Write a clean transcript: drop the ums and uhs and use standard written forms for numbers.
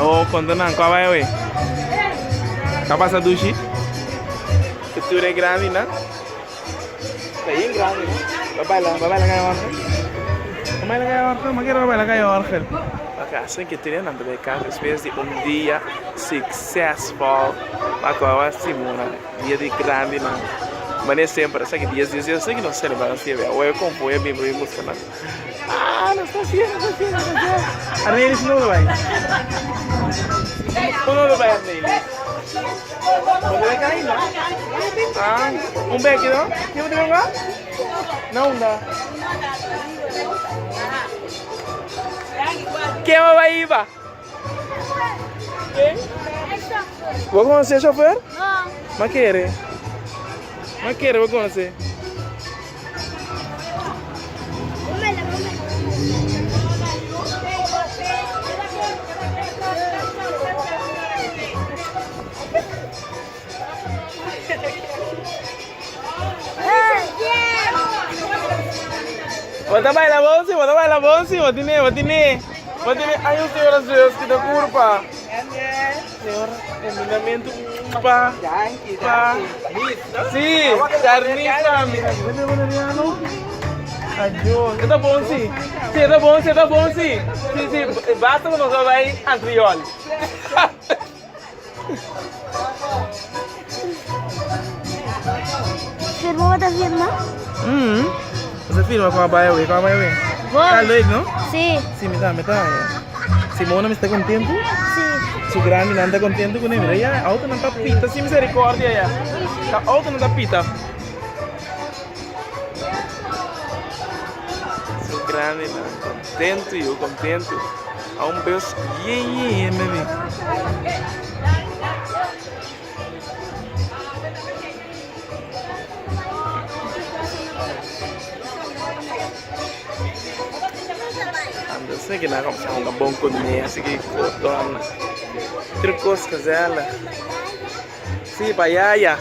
Oh, condenado, ¿cuál va a ver? ¿Qué pasa, Dushi? Que tú eres grande, ¿no? Está bien grande, ¿no? Baila kayo, Ángel. Baila kayo, Ángel. Magira baila kayo, Ángel. Oké, assim que tirando a BK, después de dia successful, agora Simona, dia de grande, não. Mas nem sempre, sabe que dias, eu sei que não celebra assim, velho. Eu compõe bem, bem emocionado. Ah, não está haciendo, não está haciendo. Arnelis não vai. Não vai, Arnelis. ¿Dónde vai cair, não? Ah, beque, não? Que você vai? Não dá. Quem vai ir, va? Quem? Vou conhecer o chofer? Não. Mas quer? Mas quer, vou conhecer. Bota baila bonsi, botine. Ay, usted ahora Deus que te curva. Senhor, combinamento pa. Sí, carnita, mira, vete boliviano. Adiós. Está bom, sim. Sim, está bom, sim. Sim, basta que nós vai antriol. Firma da firma? Você firma com a baia, Tá doido, não? Sí, Sí, me está. Simona me está contento. sí. Su grande não anda contento com ele. Mira, ya, auto não tá pita, sem misericórdia, ya. A auto não tá pita. Su grande não, contento, eu contento. A beijo, bebê. Eu sei que não vamos fazer um bom comer, assim que cortona. Trucos, casela. Sim, paiaia.